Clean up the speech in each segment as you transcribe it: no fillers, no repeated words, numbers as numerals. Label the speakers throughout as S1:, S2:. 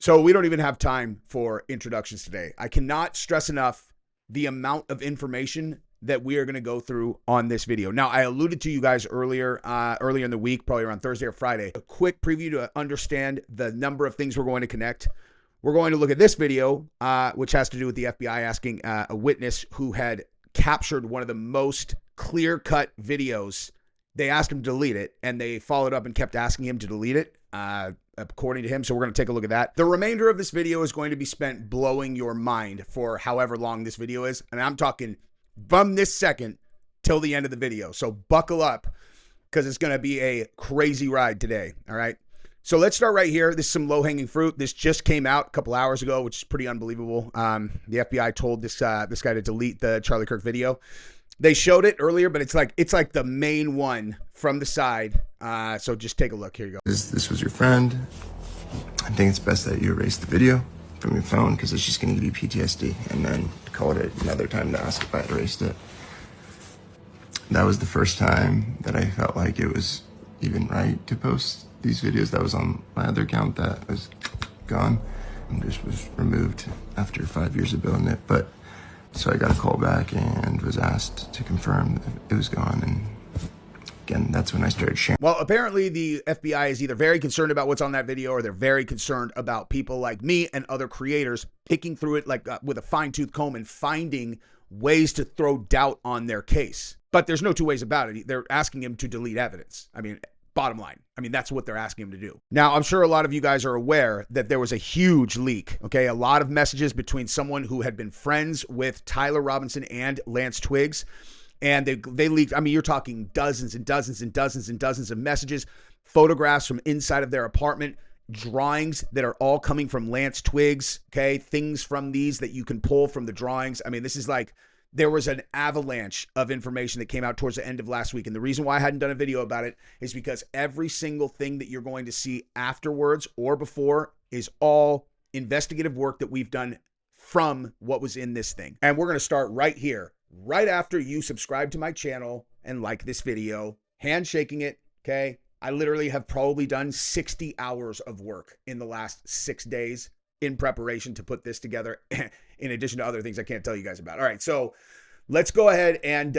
S1: So we don't even have time for introductions today. I cannot stress enough the amount of information that we are going to go through on this video. Now, I alluded to you guys earlier in the week, probably around Thursday or Friday, a quick preview to understand the number of things we're going to connect. We're going to look at this video, which has to do with the FBI asking a witness who had captured one of the most clear-cut videos. They asked him to delete it, and they followed up and kept asking him to delete it, according to him. So we're going to take a look at that. The remainder of this video is going to be spent blowing your mind for however long this video is. And I'm talking from this second till the end of the video. So buckle up because it's going to be a crazy ride today. All right. So let's start right here. This is some low-hanging fruit. This just came out a couple hours ago, which is pretty unbelievable. The FBI told this guy to delete the Charlie Kirk video. They showed it earlier, but it's like the main one from the side. So just take a look. Here you go.
S2: This was your friend. I think it's best that you erase the video from your phone because it's just going to give you PTSD, and then call it another time to ask if I erased it. That was the first time that I felt like it was even right to post these videos. That was on my other account that was gone and just was removed after 5 years of building it. But so I got a call back and was asked to confirm that it was gone. And again, that's when I started sharing.
S1: Well, apparently the FBI is either very concerned about what's on that video or they're very concerned about people like me and other creators picking through it like with a fine-tooth comb and finding ways to throw doubt on their case. But there's no two ways about it. They're asking him to delete evidence. I mean, bottom line. I mean, that's what they're asking him to do. Now, I'm sure a lot of you guys are aware that there was a huge leak, okay? A lot of messages between someone who had been friends with Tyler Robinson and Lance Twiggs. And they leaked, I mean, you're talking dozens and dozens and dozens and dozens of messages, photographs from inside of their apartment, drawings that are all coming from Lance Twiggs, okay? Things from these that you can pull from the drawings. I mean, this is like, there was an avalanche of information that came out towards the end of last week. And the reason why I hadn't done a video about it is because every single thing that you're going to see afterwards or before is all investigative work that we've done from what was in this thing. And we're going to start right here, right after you subscribe to my channel and like this video, handshaking it, okay? I literally have probably done 60 hours of work in the last 6 days in preparation to put this together, in addition to other things I can't tell you guys about. All right, so let's go ahead and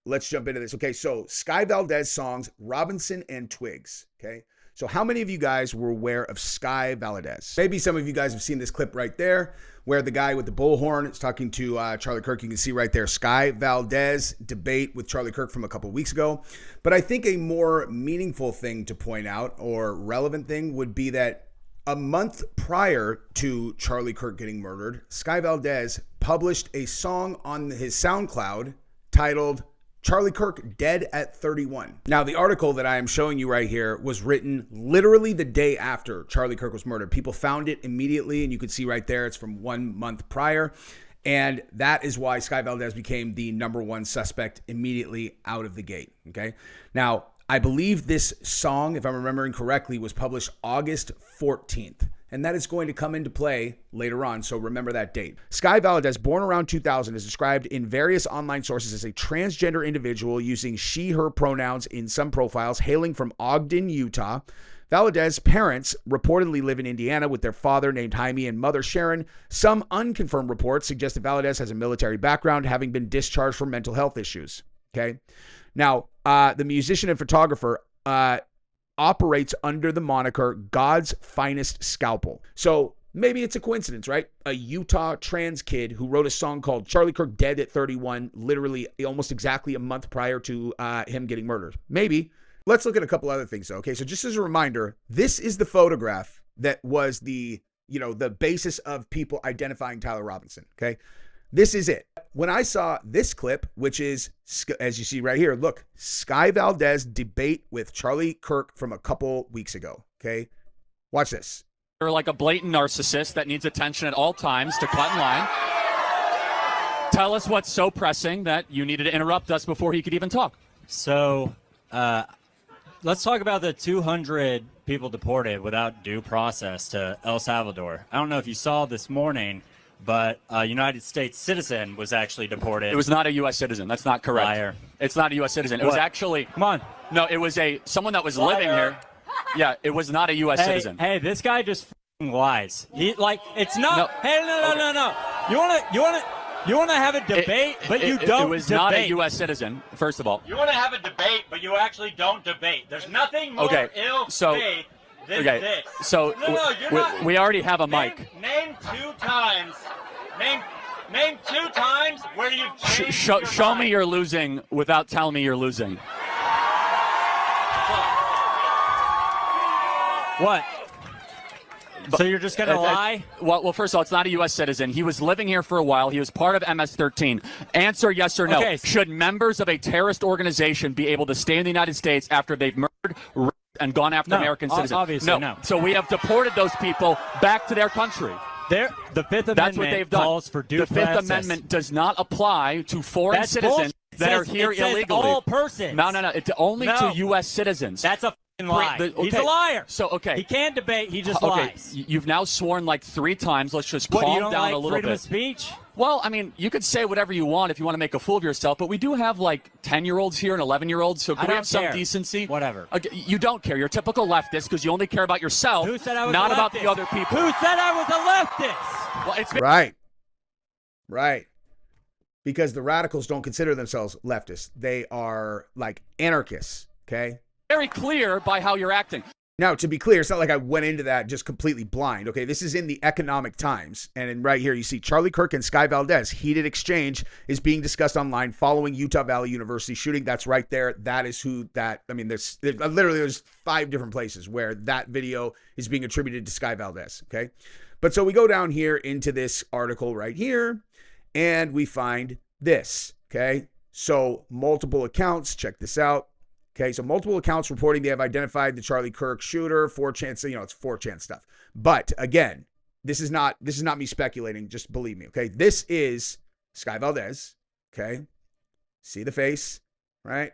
S1: let's jump into this. Okay, so Skye Valdez songs, Robinson and Twiggs, okay? So how many of you guys were aware of Skye Valadez? Maybe some of you guys have seen this clip right there where the guy with the bullhorn is talking to Charlie Kirk. You can see right there, Skye Valdez debate with Charlie Kirk from a couple weeks ago. But I think a more meaningful thing to point out or relevant thing would be that a month prior to Charlie Kirk getting murdered, Skye Valadez published a song on his SoundCloud titled Charlie Kirk Dead at 31. Now, the article that I am showing you right here was written literally the day after Charlie Kirk was murdered. People found it immediately, and you can see right there, it's from 1 month prior. And that is why Skye Valadez became the #1 suspect immediately out of the gate, okay? Now, I believe this song, if I'm remembering correctly, was published August 14th. And that is going to come into play later on, so remember that date. Skye Valadez, born around 2000, is described in various online sources as a transgender individual using she, her pronouns in some profiles, hailing from Ogden, Utah. Valadez's parents reportedly live in Indiana with their father named Jaime and mother Sharon. Some unconfirmed reports suggest that Valadez has a military background, having been discharged for mental health issues. Okay. Now, the musician and photographer operates under the moniker God's Finest Scalpel. So maybe it's a coincidence, right? A Utah trans kid who wrote a song called Charlie Kirk Dead at 31, literally almost exactly a month prior to him getting murdered. Maybe. Let's look at a couple other things, though. Okay, so just as a reminder, this is the photograph that was the basis of people identifying Tyler Robinson, okay? This is it. When I saw this clip, which is, as you see right here, look, Skye Valadez debate with Charlie Kirk from a couple weeks ago, okay? Watch this.
S3: You're like a blatant narcissist that needs attention at all times to cut in line. Tell us what's so pressing that you needed to interrupt us before he could even talk.
S4: So, let's talk about the 200 people deported without due process to El Salvador. I don't know if you saw this morning, but a United States citizen was actually deported.
S3: It was not a U.S. citizen. That's not correct.
S4: Liar.
S3: It's not a U.S. citizen. It was actually...
S4: Come on.
S3: No, it was someone that was living here. Yeah, it was not a U.S. citizen.
S4: Hey, this guy just lies. It's not.
S3: No.
S4: Hey, no. You wanna have a debate, but you don't.
S3: It was
S4: debate.
S3: not a U.S. citizen. First of all.
S4: You want to have a debate, but you actually don't debate. There's nothing more ill-faith than this.
S3: So
S4: you're not.
S3: we already have a mic.
S4: Name 2 times. Name 2 times where you changed
S3: Show me you're losing without telling me you're losing.
S4: What? So you're just going to lie?
S3: Well, first of all, it's not a U.S. citizen. He was living here for a while. He was part of MS-13. Answer yes or no.
S4: Okay.
S3: Should members of a terrorist organization be able to stay in the United States after they've murdered, raped, and gone after American citizens?
S4: Obviously, no.
S3: So we have deported those people back to their country.
S4: The Fifth Amendment
S3: That's what they've done.
S4: calls for due process.
S3: The Fifth Amendment does not apply to foreign citizens that are here illegally.
S4: All persons.
S3: No. It's only to U.S. citizens.
S4: That's a lie. He's a liar.
S3: So, okay.
S4: He can't debate. He just lies.
S3: You've now sworn like 3 times. Let's just
S4: You
S3: calm
S4: don't
S3: down
S4: like
S3: a little
S4: freedom
S3: bit.
S4: of speech?
S3: Well, I mean, you could say whatever you want if you want to make a fool of yourself, but we do have like 10-year-olds here and 11-year-olds, so can we have some decency?
S4: Whatever.
S3: Okay, you don't care. You're a typical leftist because you only care about yourself,
S4: Who said I was
S3: not
S4: a
S3: about
S4: leftist?
S3: the other people.
S4: Who said I was a leftist?
S3: Well, it's
S1: Right. Because the radicals don't consider themselves leftists. They are like anarchists, okay?
S3: very clear by how you're acting.
S1: Now, to be clear, it's not like I went into that just completely blind. Okay, this is in the Economic Times. And in right here, you see Charlie Kirk and Skye Valdez. Heated exchange is being discussed online following Utah Valley University shooting. That's right there. That is who that, I mean, there's 5 different places where that video is being attributed to Skye Valdez. Okay. But so we go down here into this article right here and we find this. Okay. So multiple accounts. Check this out. Okay, so multiple accounts reporting they have identified the Charlie Kirk shooter. 4chan, it's 4chan stuff. But again, this is not me speculating. Just believe me. Okay, this is Skye Valdez. Okay, see the face, right?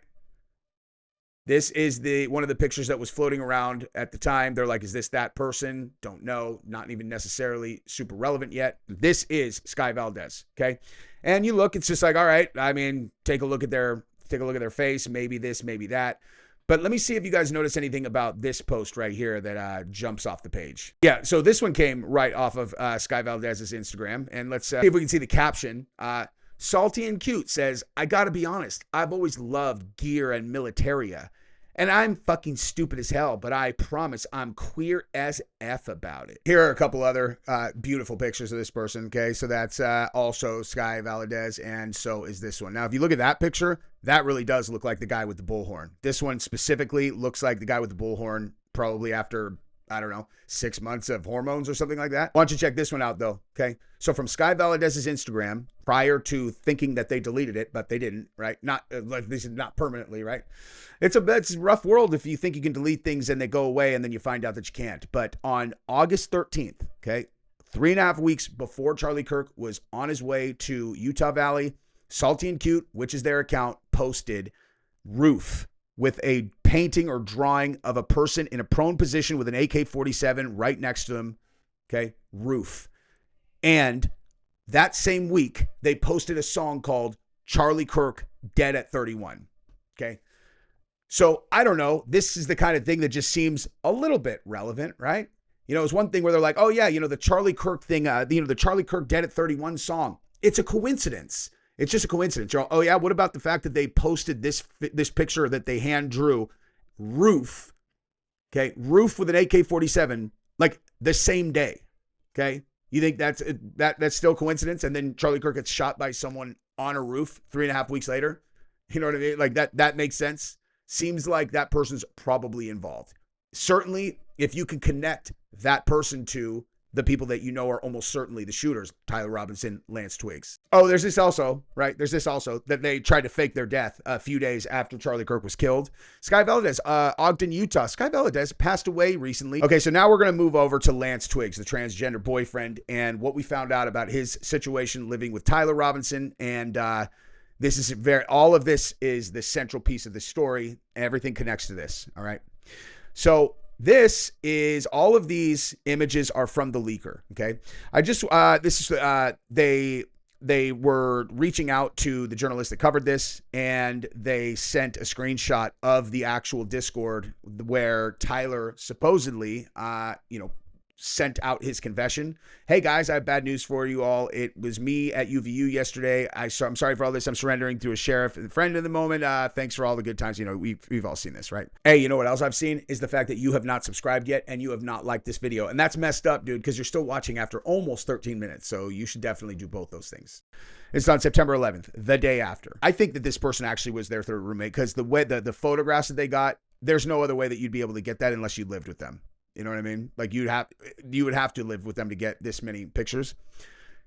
S1: This is one of the pictures that was floating around at the time. They're like, is this that person? Don't know. Not even necessarily super relevant yet. This is Skye Valdez. Okay, and you look, it's just like, all right. I mean, take a look at their face, maybe this, maybe that. But let me see if you guys notice anything about this post right here that jumps off the page. Yeah, so this one came right off of Skye Valdez's Instagram. And let's see if we can see the caption. Salty and Cute says, I gotta be honest, I've always loved gear and militaria. And I'm fucking stupid as hell, but I promise I'm queer as F about it. Here are a couple other beautiful pictures of this person, okay? So that's also Skye Valadez, and so is this one. Now, if you look at that picture, that really does look like the guy with the bullhorn. This one specifically looks like the guy with the bullhorn, probably after, I don't know, 6 months of hormones or something like that. Why don't you check this one out, though, okay? So from Skye Valadez's Instagram, prior to thinking that they deleted it, but they didn't, right? Not, this is not permanently, right? It's a rough world if you think you can delete things and they go away and then you find out that you can't. But on August 13th, okay, 3.5 weeks before Charlie Kirk was on his way to Utah Valley, Salty and Cute, which is their account, posted roof with a painting or drawing of a person in a prone position with an AK-47 right next to them, okay, roof. And that same week, they posted a song called Charlie Kirk, Dead at 31, okay? So I don't know. This is the kind of thing that just seems a little bit relevant, right? You know, it's one thing where they're like, oh yeah, you know, the Charlie Kirk thing, the Charlie Kirk Dead at 31 song. It's a coincidence. It's just a coincidence. Oh yeah, what about the fact that they posted this picture that they hand drew, roof, okay, roof with an AK-47, like the same day, okay? You think that's still coincidence? And then Charlie Kirk gets shot by someone on a roof 3.5 weeks later. You know what I mean? Like that makes sense. Seems like that person's probably involved. Certainly, if you can connect that person to the people that you know are almost certainly the shooters, Tyler Robinson, Lance Twiggs. Oh, there's this also, right? There's this also that they tried to fake their death a few days after Charlie Kirk was killed. Skye Valadez, Ogden, Utah. Skye Valadez passed away recently. Okay, so now we're going to move over to Lance Twiggs, the transgender boyfriend, and what we found out about his situation living with Tyler Robinson. And this is all of this is the central piece of the story. Everything connects to this, all right? So this is, all of these images are from the leaker, okay? They were reaching out to the journalist that covered this, and they sent a screenshot of the actual Discord where Tyler supposedly, sent out his confession. Hey guys, I have bad news for you all. It was me at UVU yesterday. I'm sorry for all this. I'm surrendering to a sheriff and friend in the moment. Thanks for all the good times. You know, we've all seen this, right? Hey, you know what else I've seen is the fact that you have not subscribed yet and you have not liked this video. And that's messed up, dude, because you're still watching after almost 13 minutes. So you should definitely do both those things. It's on September 11th, the day after. I think that this person actually was their third roommate because the way the photographs that they got, there's no other way that you'd be able to get that unless you lived with them. You know what I mean? Like you would have to live with them to get this many pictures.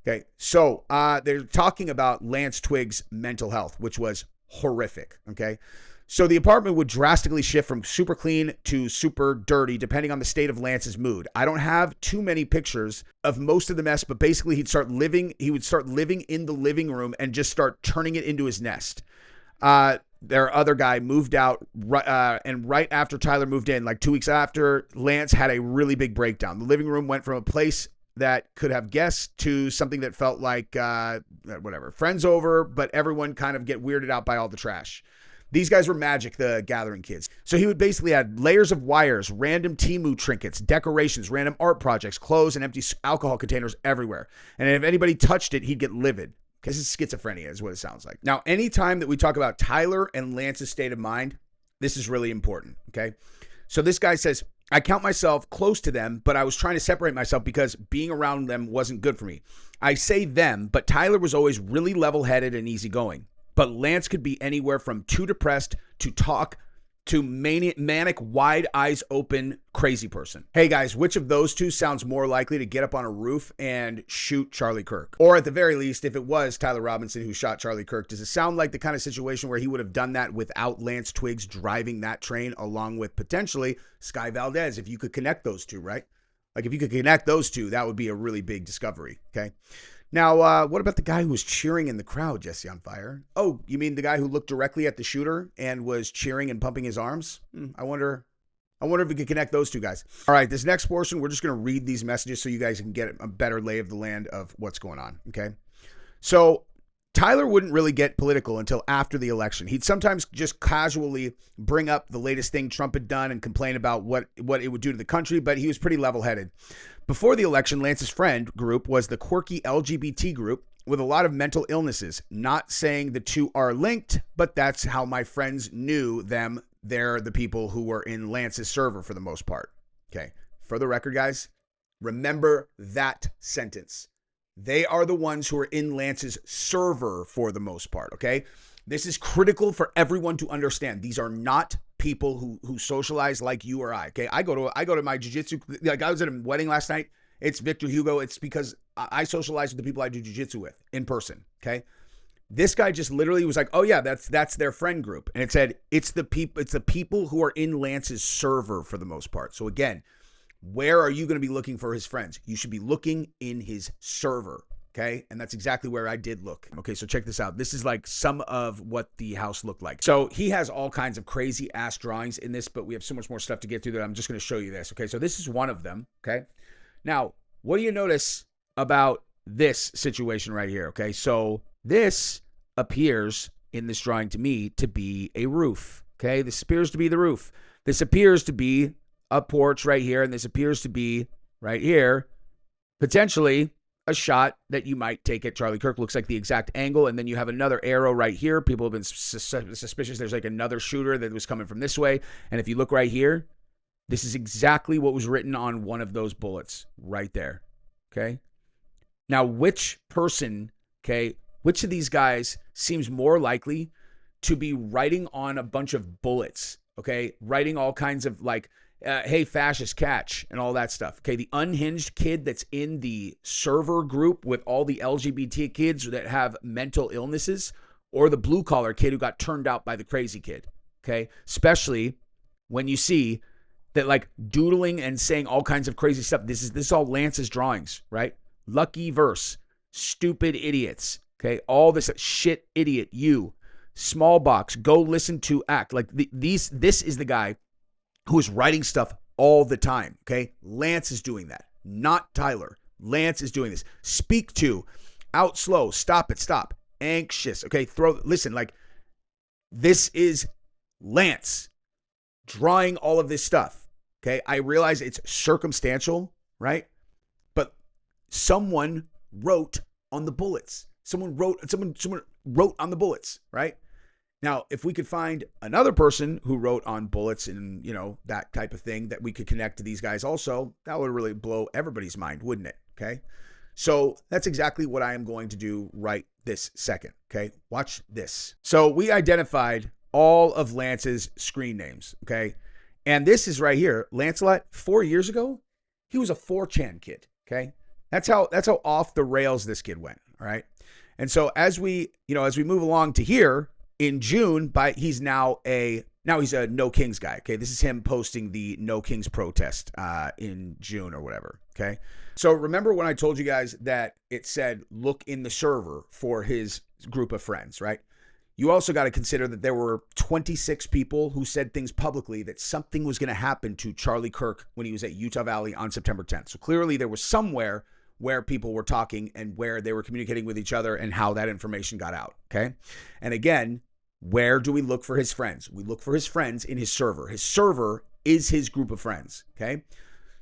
S1: Okay. So they're talking about Lance Twiggs' mental health, which was horrific. Okay. So the apartment would drastically shift from super clean to super dirty, depending on the state of Lance's mood. I don't have too many pictures of most of the mess, but basically he would start living in the living room and just start turning it into his nest. Their other guy moved out, and right after Tyler moved in, like 2 weeks after, Lance had a really big breakdown. The living room went from a place that could have guests to something that felt like, whatever, friends over, but everyone kind of get weirded out by all the trash. These guys were Magic the Gathering kids. So he would basically add layers of wires, random Temu trinkets, decorations, random art projects, clothes, and empty alcohol containers everywhere. And if anybody touched it, he'd get livid. This is schizophrenia is what it sounds like. Now, anytime that we talk about Tyler and Lance's state of mind, this is really important, okay? So this guy says, I count myself close to them, but I was trying to separate myself because being around them wasn't good for me. I say them, but Tyler was always really level-headed and easygoing. But Lance could be anywhere from too depressed to talk to manic, wide eyes open, crazy person. Hey guys, which of those two sounds more likely to get up on a roof and shoot Charlie Kirk? Or at the very least, if it was Tyler Robinson who shot Charlie Kirk, does it sound like the kind of situation where he would have done that without Lance Twiggs driving that train along with potentially Skye Valadez? If you could connect those two, right? Like if you could connect those two, that would be a really big discovery, okay? Now, what about the guy who was cheering in the crowd, Jesse on Fire? Oh, you mean the guy who looked directly at the shooter and was cheering and pumping his arms? I wonder if we could connect those two guys. All right, this next portion, we're just going to read these messages so you guys can get a better lay of the land of what's going on, okay? So Tyler wouldn't really get political until after the election. He'd sometimes just casually bring up the latest thing Trump had done and complain about what it would do to the country, but he was pretty level-headed. Before the election, Lance's friend group was the quirky LGBT group with a lot of mental illnesses. Not saying the two are linked, but that's how my friends knew them. They're the people who were in Lance's server for the most part. Okay. For the record, guys, remember that sentence. They are the ones who are in Lance's server for the most part. Okay. This is critical for everyone to understand. These are not people who socialize like you or I. Okay. I go to my jiu-jitsu. Like I was at a wedding last night. It's Victor Hugo. It's because I socialize with the people I do jiu-jitsu with in person. Okay. This guy just literally was like, oh yeah, that's their friend group. And it said, it's the people who are in Lance's server for the most part. So again, where are you going to be looking for his friends? You should be looking in his server. Okay. And that's exactly where I did look. Okay. So check this out. This is like some of what the house looked like. So he has all kinds of crazy ass drawings in this, but we have so much more stuff to get through that I'm just going to show you this. Okay. So this is one of them. Okay. Now, what do you notice about this situation right here? Okay. So this appears in this drawing to me to be a roof. Okay. This appears to be the roof. This appears to be a porch right here. And this appears to be right here, potentially a shot that you might take at Charlie Kirk. Looks like the exact angle. And then you have another arrow right here. People have been suspicious. There's like another shooter that was coming from this way. And if you look right here, this is exactly what was written on one of those bullets right there. Okay. Now, which person, okay, which of these guys seems more likely to be writing on a bunch of bullets? Okay. Writing all kinds of like, hey, fascist, catch, and all that stuff. Okay, the unhinged kid that's in the server group with all the LGBT kids that have mental illnesses, or the blue-collar kid who got turned out by the crazy kid. Okay, especially when you see that like doodling and saying all kinds of crazy stuff. This is all Lance's drawings, right? Lucky verse, stupid idiots. Okay, all this shit idiot, you, small box, go listen to act. Like this is the guy who is writing stuff all the time, okay? Lance is doing that, not Tyler. Lance is doing this. Speak to, out slow, stop it, stop, anxious, okay? Listen, like, this is Lance drawing all of this stuff, okay? I realize it's circumstantial, right? But someone wrote on the bullets. Someone wrote on the bullets, right? Now, if we could find another person who wrote on bullets and, you know, that type of thing that we could connect to these guys also, that would really blow everybody's mind, wouldn't it? Okay. So that's exactly what I am going to do right this second. Okay. Watch this. So we identified all of Lance's screen names. Okay. And this is right here. Lancelot, 4 years ago, he was a 4chan kid. Okay. That's how off the rails this kid went. All right. And so as we move along to here, in June, he's a No Kings guy. Okay, this is him posting the No Kings protest in June or whatever. Okay, so remember when I told you guys that it said look in the server for his group of friends, right? You also got to consider that there were 26 people who said things publicly that something was going to happen to Charlie Kirk when he was at Utah Valley on September 10th. So clearly there was somewhere where people were talking and where they were communicating with each other and how that information got out. Okay, and again, where do we look for his friends? We look for his friends in his server. His server is his group of friends, okay?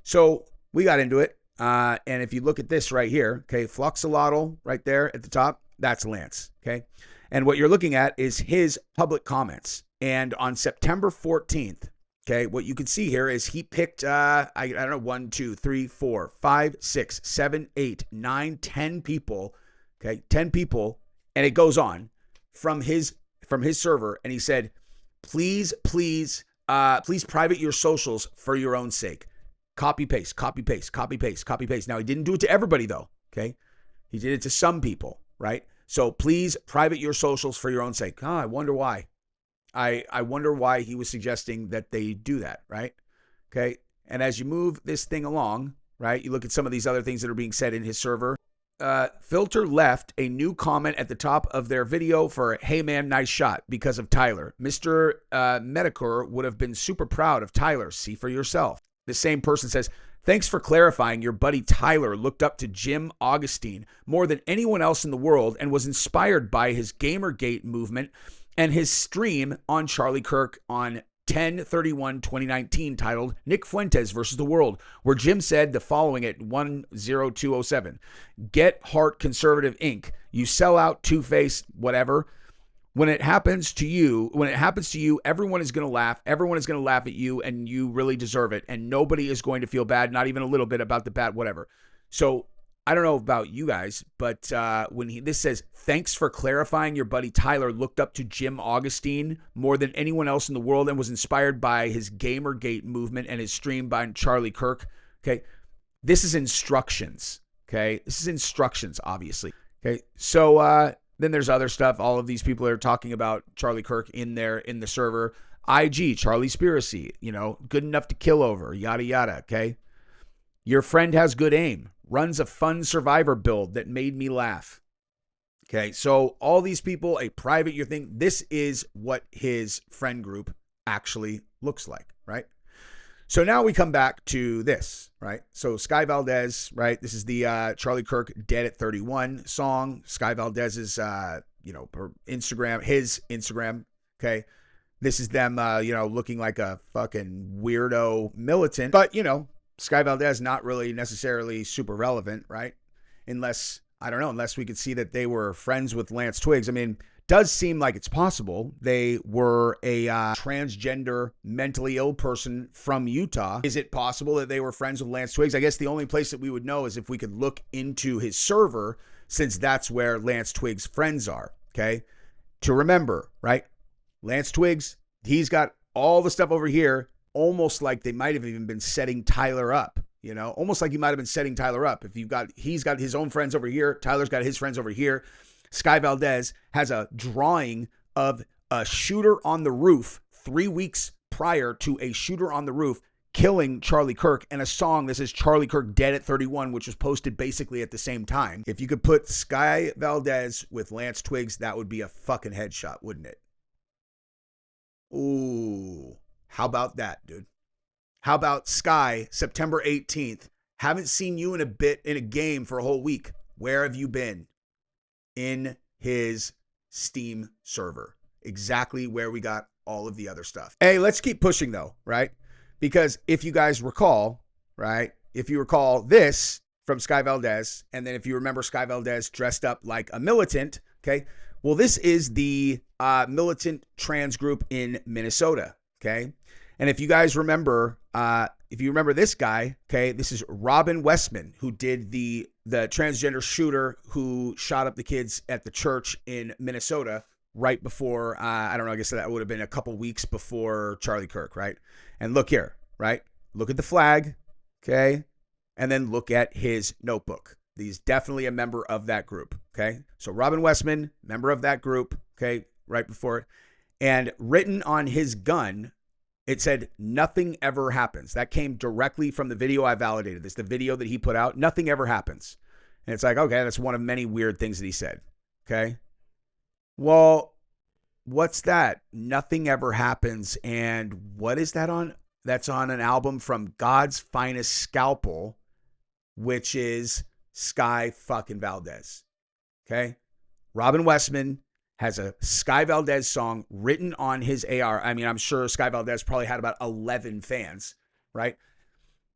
S1: So we got into it, and if you look at this right here, okay, Fluxolotl right there at the top, that's Lance, okay? And what you're looking at is his public comments. And on September 14th, okay, what you can see here is he picked, I don't know, 1, 2, 3, 4, 5, 6, 7, 8, 9, 10 people, okay, 10 people, and it goes on from his server, and he said, please private your socials for your own sake. Copy paste, copy paste, copy paste, copy paste. Now he didn't do it to everybody though. Okay. He did it to some people, right? So please private your socials for your own sake. I wonder why. I wonder why he was suggesting that they do that, right? Okay. And as you move this thing along, right, you look at some of these other things that are being said in his server. Filter left a new comment at the top of their video for, hey man, nice shot, because of Tyler. Mr. Medicor would have been super proud of Tyler. See for yourself. The same person says, thanks for clarifying. Your buddy Tyler looked up to Jim Augustine more than anyone else in the world and was inspired by his Gamergate movement and his stream on Charlie Kirk on 10/31/2019 titled Nick Fuentes versus the World, where Jim said the following at 10207. Get Heart Conservative Inc. You sell out, two-face, whatever. When it happens to you, everyone is going to laugh. Everyone is going to laugh at you, and you really deserve it. And nobody is going to feel bad, not even a little bit, about the bad, whatever. So I don't know about you guys, but when this says, thanks for clarifying, your buddy Tyler looked up to Jim Augustine more than anyone else in the world and was inspired by his Gamergate movement and his stream by Charlie Kirk. Okay. This is instructions. Okay. This is instructions, obviously. Okay. So then there's other stuff. All of these people are talking about Charlie Kirk in the server. IG, Charlie Spiracy, good enough to kill over, yada, yada. Okay. Your friend has good aim. Runs a fun survivor build that made me laugh. Okay, so all these people, a private your thing. This is what his friend group actually looks like, right? So now we come back to this, right? So Skye Valadez, right? This is the Charlie Kirk Dead at 31 song. Skye Valdez's, her Instagram, his Instagram, okay? This is them, looking like a fucking weirdo militant. But, Skye Valadez not really necessarily super relevant, right? Unless we could see that they were friends with Lance Twiggs. I mean, does seem like it's possible they were a transgender, mentally ill person from Utah. Is it possible that they were friends with Lance Twiggs? I guess the only place that we would know is if we could look into his server, since that's where Lance Twiggs' friends are, okay? To remember, right? Lance Twiggs, he's got all the stuff over here, almost like they might have even been setting Tyler up, almost like he might have been setting Tyler up. He's got his own friends over here. Tyler's got his friends over here. Skye Valadez has a drawing of a shooter on the roof 3 weeks prior to a shooter on the roof killing Charlie Kirk, and a song that says Charlie Kirk Dead at 31, which was posted basically at the same time. If you could put Skye Valadez with Lance Twiggs, that would be a fucking headshot, wouldn't it? Ooh. How about that, dude? How about Skye, September 18th? Haven't seen you in a game for a whole week. Where have you been? In his Steam server. Exactly where we got all of the other stuff. Hey, let's keep pushing though, right? Because if you guys recall, right, if you recall this from Skye Valadez, and then if you remember Skye Valadez dressed up like a militant, okay? Well, this is the militant trans group in Minnesota, okay? And if you guys remember, this guy, okay, this is Robin Westman, who did the transgender shooter who shot up the kids at the church in Minnesota right before, I don't know, I guess that would have been a couple weeks before Charlie Kirk, right? And look here, right? Look at the flag, okay? And then look at his notebook. He's definitely a member of that group, okay? So Robin Westman, member of that group, okay, right before it. And written on his gun, it said, nothing ever happens. That came directly from the video I validated. This, the video that he put out, nothing ever happens. And it's like, okay, that's one of many weird things that he said, okay? Well, what's that? Nothing ever happens. And what is that on? That's on an album from God's Finest Scalpel, which is Skye fucking Valdez. Okay? Robin Westman has a Skye Valdez song written on his AR. I mean, I'm sure Skye Valdez probably had about 11 fans, right?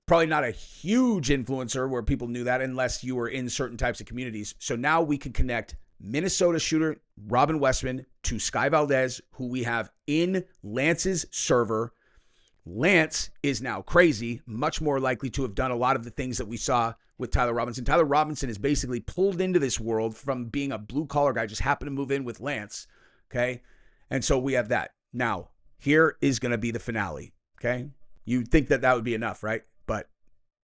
S1: Probably not a huge influencer where people knew that unless you were in certain types of communities. So now we can connect Minnesota shooter Robin Westman to Skye Valdez, who we have in Lance's server. Lance is now crazy, much more likely to have done a lot of the things that we saw with Tyler Robinson. Tyler Robinson is basically pulled into this world from being a blue-collar guy, just happened to move in with Lance, okay? And so we have that. Now, here is going to be the finale, okay? You'd think that that would be enough, right? But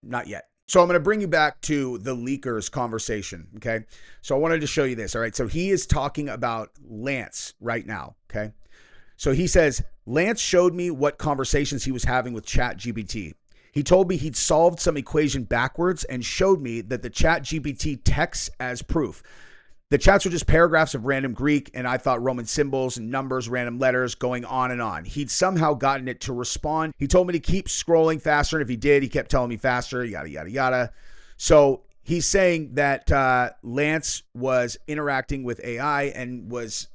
S1: not yet. So I'm going to bring you back to the leakers conversation, okay? So I wanted to show you this, all right? So he is talking about Lance right now, okay? So he says, Lance showed me what conversations he was having with ChatGPT. He told me he'd solved some equation backwards and showed me that the ChatGPT texts as proof. The chats were just paragraphs of random Greek, and I thought Roman symbols and numbers, random letters, going on and on. He'd somehow gotten it to respond. He told me to keep scrolling faster, and if he did, he kept telling me faster, yada, yada, yada. So he's saying that Lance was interacting with AI and was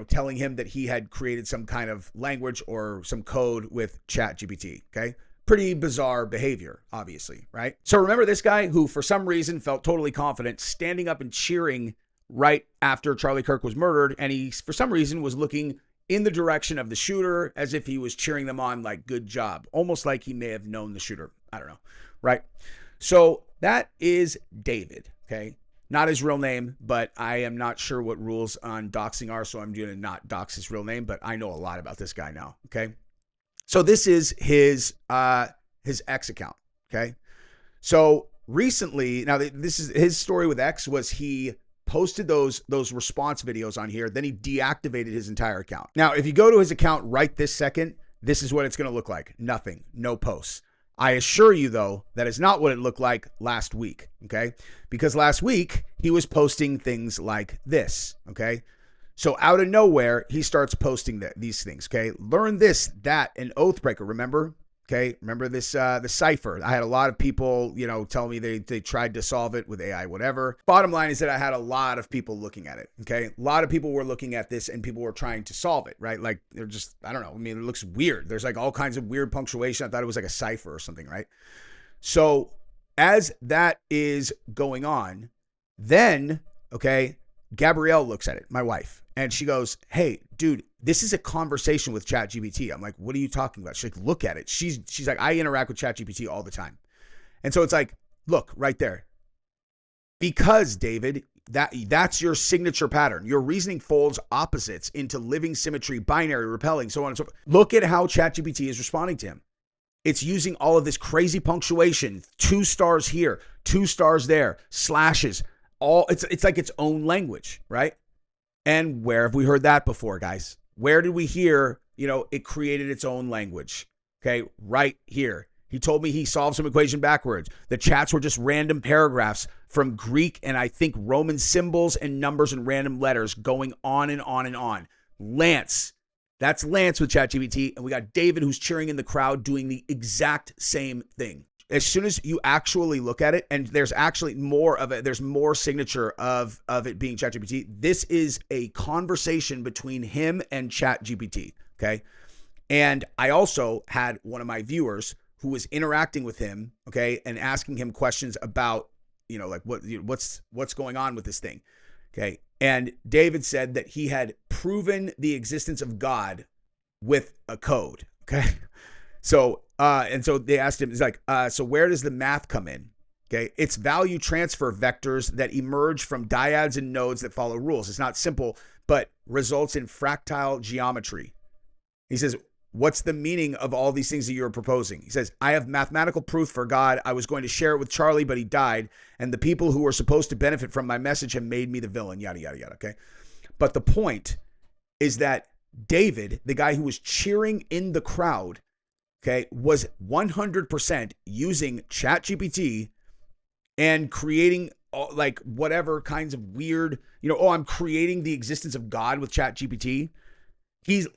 S1: telling him that he had created some kind of language or some code with ChatGPT, okay? Pretty bizarre behavior, obviously, right? So remember this guy who for some reason felt totally confident standing up and cheering right after Charlie Kirk was murdered, and he for some reason was looking in the direction of the shooter as if he was cheering them on like, good job, almost like he may have known the shooter. I don't know, right? So that is David, okay? Not his real name, but I am not sure what rules on doxing are, so I'm going to not dox his real name, but I know a lot about this guy now, okay? So this is his X account, okay? So recently, now this is his story with X was he posted those response videos on here, then he deactivated his entire account. Now, if you go to his account right this second, this is what it's going to look like. Nothing, no posts. I assure you, though, that is not what it looked like last week, okay? Because last week, he was posting things like this, okay? So out of nowhere, he starts posting these things, okay? Learn this, that, and Oathbreaker, remember? Okay, remember this, the cipher. I had a lot of people, tell me they tried to solve it with AI, whatever. Bottom line is that I had a lot of people looking at it, okay? A lot of people were looking at this and people were trying to solve it, right? Like, they're just, I don't know. I mean, it looks weird. There's like all kinds of weird punctuation. I thought it was like a cipher or something, right? So as that is going on, then, okay, Gabrielle looks at it, my wife, and she goes, hey, dude, this is a conversation with ChatGPT. I'm like, what are you talking about? She's like, look at it. She's like, I interact with ChatGPT all the time. And so it's like, look right there. Because, David, that's your signature pattern. Your reasoning folds opposites into living symmetry, binary, repelling, so on and so forth. Look at how ChatGPT is responding to him. It's using all of this crazy punctuation, 2 stars here, 2 stars there, slashes, it's like its own language, right? And where have we heard that before, guys? Where did we hear, it created its own language? Okay, right here. He told me he solved some equation backwards. The chats were just random paragraphs from Greek and I think Roman symbols and numbers and random letters going on and on and on. Lance. That's Lance with ChatGPT. And we got David who's cheering in the crowd doing the exact same thing. As soon as you actually look at it, and there's actually more of it, there's more signature of it being ChatGPT. This is a conversation between him and ChatGPT, okay? And I also had one of my viewers who was interacting with him, okay, and asking him questions about, like what's going on with this thing, okay? And David said that he had proven the existence of God with a code, okay? So, and so they asked him, he's like, so where does the math come in? Okay, it's value transfer vectors that emerge from dyads and nodes that follow rules. It's not simple, but results in fractal geometry. He says, what's the meaning of all these things that you're proposing? He says, I have mathematical proof for God. I was going to share it with Charlie, but he died. And the people who were supposed to benefit from my message have made me the villain, yada, yada, yada, okay? But the point is that David, the guy who was cheering in the crowd, okay, was 100% using ChatGPT and creating like whatever kinds of weird, I'm creating the existence of God with ChatGPT. He's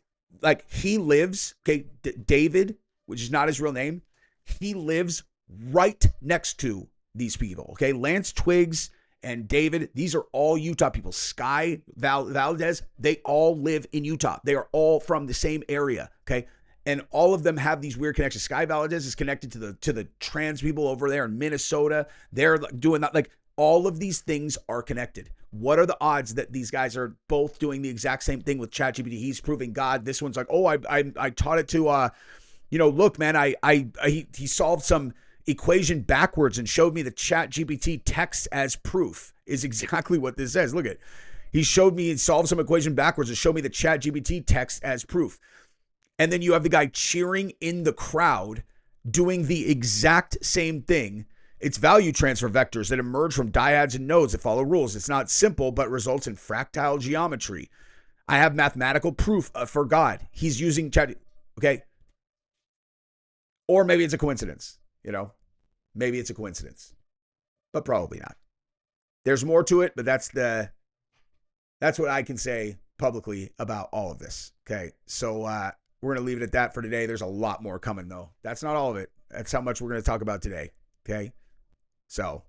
S1: like, he lives, okay, David, which is not his real name, he lives right next to these people, okay? Lance Twiggs and David, these are all Utah people. Skye Valadez, they all live in Utah. They are all from the same area, okay? And all of them have these weird connections. Skye Valadez is connected to the trans people over there in Minnesota. They're doing that. Like, all of these things are connected. What are the odds that these guys are both doing the exact same thing with ChatGPT? He's proving God. This one's like, oh, I taught it to, look, man, he solved some equation backwards and showed me the ChatGPT text as proof. Is exactly what this says. Look at it. He solved some equation backwards and showed me the ChatGPT text as proof. And then you have the guy cheering in the crowd doing the exact same thing. It's value transfer vectors that emerge from dyads and nodes that follow rules. It's not simple, but results in fractal geometry. I have mathematical proof for God. He's using chat. Okay. Or maybe it's a coincidence, maybe it's a coincidence, but probably not. There's more to it, but that's what I can say publicly about all of this. Okay. So, we're going to leave it at that for today. There's a lot more coming, though. That's not all of it. That's how much we're going to talk about today. Okay? So,